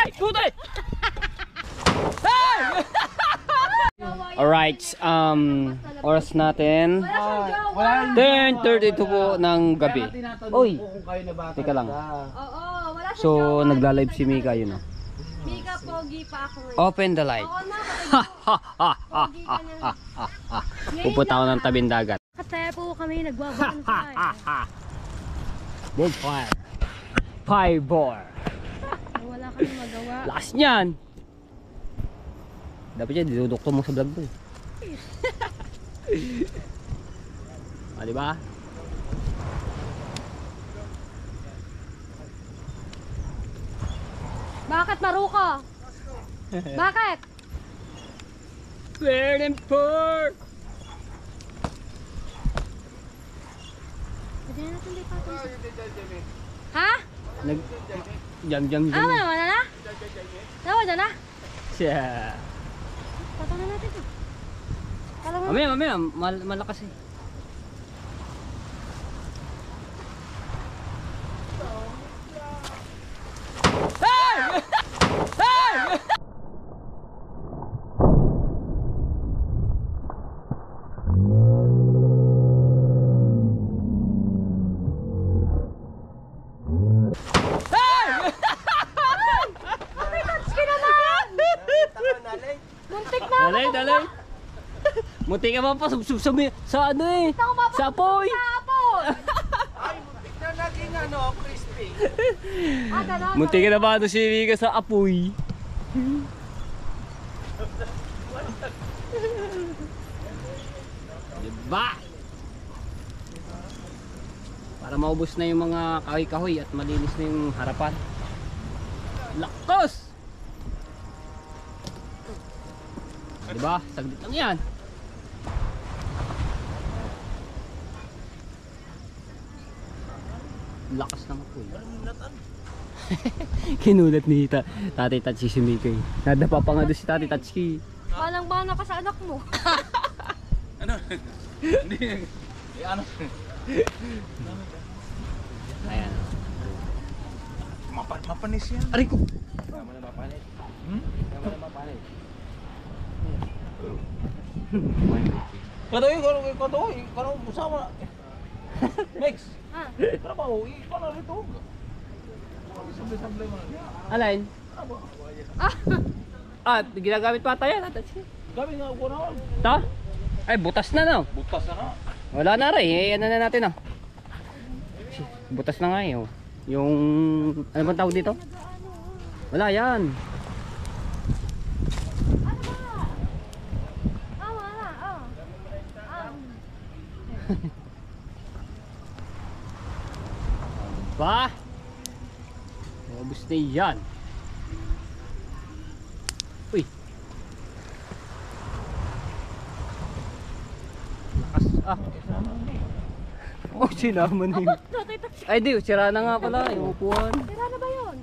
Ay! Tutay! Ay! Alright, oras natin 10:32 po ng gabi. Uy! Teka lang. So, nagla-live si Mika, yun o. Mika, pogi pa ako ngayon. Open the light. Pupunta ako ng tabing dagat. Kataya po kami, nagbabonfire. Bonfire. Fireball. Wala kami magawa. Lakas niyan. Dapat yan, didudukto mo sa vlog mo eh. Diba? Bakit maruko? Bakit? Fair and poor. Pwede na natin lipat. Ha? Jam. Wala na? Nawala na? Siya. Patong na natin ito. Mamaya, malakas eh. Dalay. Muntik ka pa subsub sa ano eh. Sa apoy. Ay, muntik na naging crispy. Muntik ka na ba si Mika sa apoy. Diba? Para maubos na yung mga kahoy-kahoy at malinis na yung harapan. Lakas! Diba? Saglit lang yan. Lakas ng apoy. Kinulat ni Tatay Tatsi si Mika eh. Nadapa pa nga doon si Tatay Tatsi. Balang-bana ka sa anak mo. Ano? Hindi. Ano? Ayan. Mapanis yan. Aray ko! Tama na mapanis. Katoy, kano sama. Mix. Para ba uwi pa na rito. Sablay mo na. Alain? Ginagamit pa tayo. Gabi nga ako na. Ta? Ay, butas na no. Butas na na. Wala na rin. Ano na natin oh. Butas na nga eh oh. Yung, ano bang tawag dito? Wala yan. Ba? Ubus na yan. Uy. Lakas Oh, sinama na yun. Ay di, sira na nga pala yung upuan. Sira na ba yun?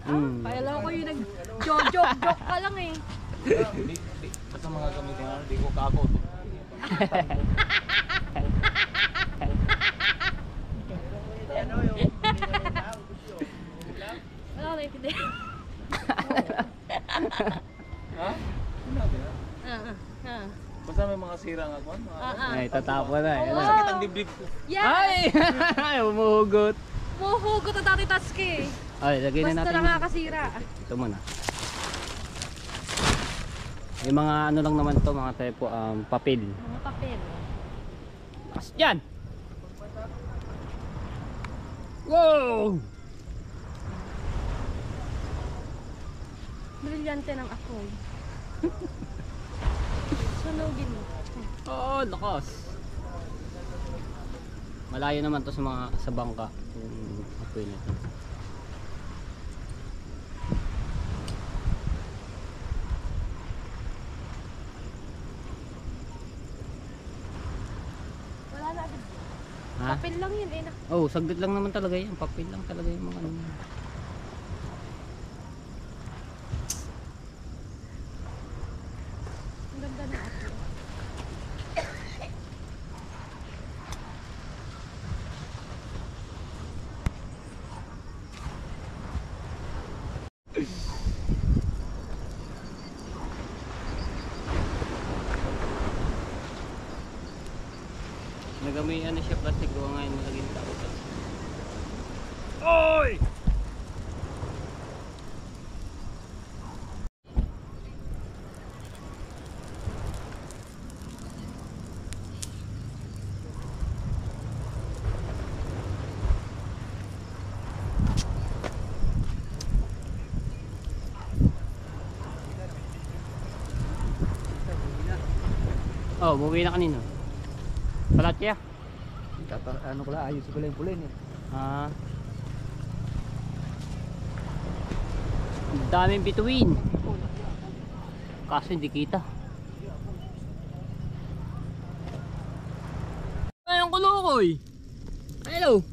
Kaya ko yung nag-joke ka lang eh. Basta mga gamitin nga, di ko kakot. Wala ko naintindihan. Ha? Basta may mga sira nga kwan. Ay, tatapo na eh. Sakit ang dibdib ko. Yes! Ay! Umuhugot. Muhugot ang Tati Tatsuki. Ay, lagay na Basta natin. nakakasira. Ito muna. Yung mga ano lang naman to, mga typo papel. Mga papel. Lakas yan! Wow! Brilyante ng apoy. Sunugin mo. Oh, lakas. Malayo naman to sa mga sa bangka. Yung apoy nito. Wala na agad. Ha? Papel lang yun eh. Oh, saglit lang naman talaga yan. Papel lang talaga yung mga ano. Ang ganda ng apoy. may ano siya plastic ko ngayon malaging tao. Oy! Oh, buwi na kanino? Palat kaya? Ano pala, ayos ko lang yung pulin eh. Ah. Daming bituin. Kaso hindi kita. Ay, ang kulukoy. Hello.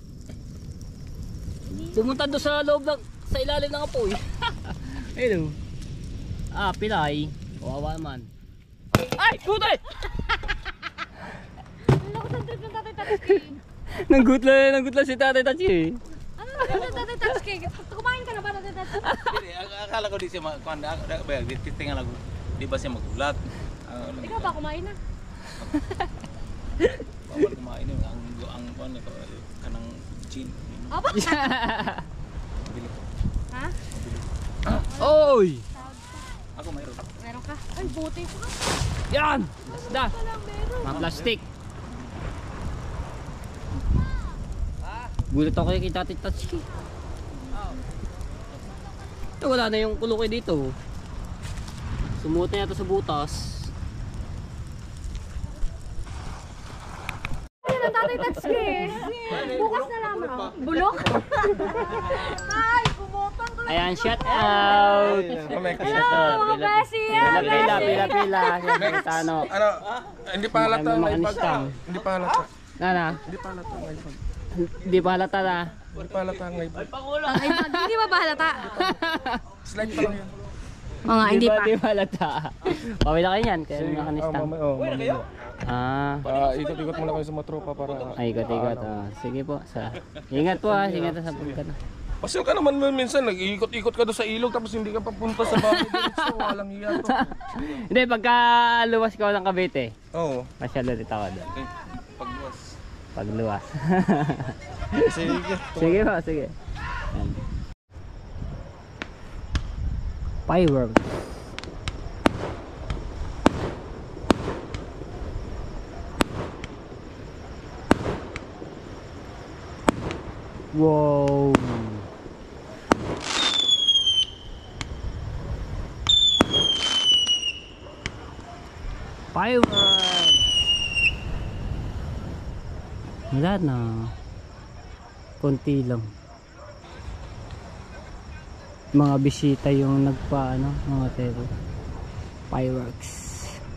Pumunta doon sa loob ng, sa ilalim ng apoy. Hello. Ah, pilay. Kawawa naman. Ay, putoy! Ang trip ng Tatay Tatsuki. Nanggutla si Tatay Tatsuki. Ano trip ng Tatay Tatsuki? Kumain ka na ba Tatay Tatsuki? Hindi, akala ko di siya titingnan ako. Di ba siya magulat? Ikaw ba kumain na? Bawal kumain yun. Ang kanang chin. Aba? Bili ko. Ha? Oy! Ako mayroon. Meron ka? Ay, buti pa. Yan! Isda! Walang meron. Mga plastic. Gulat ako kay Tatay Tatsuki. Ito, wala na yung kulukoy dito. Sumuot na yata sa butas. Ano ang Tatay Tatsuki? Bukas na lamang. Bulok? Ay, kumotang ko. Ayan, shout out! Hello, mga besi! Pila. Ano? Hindi pa halata Marami may mga pag. kanistang. Hindi pa halata. Nana? Hindi pa halata may pag. Hindi pa halata na. Hindi pa halata may pag. Ay, hindi ba bahalata? Slide pa lang yun. Mga hindi pa. Hindi pa halata. Pawin na kayo yan, kaya mga kanistang. Uy, na kayo? Ah. Ikot-ikot muna kayo sa matropa para... Ay, ikot-ikot. Sige po. Ingat po ha. Ingat sa pagkana. Pasyal ka naman minsan, nag-iikot-ikot ka doon sa ilog tapos hindi ka papunta sa bahay diretso, walang iya to. Hindi, pagka luwas ko ng Cavite. Oo. Masyalo rin ako doon. Okay. Pagluwas. Pagluwas. Sige. Sige po, sige. Ayan. Fireworks. Wow. Fireworks. Wala na. Konti lang. Mga bisita yung nagpaano, mga tero. Fireworks.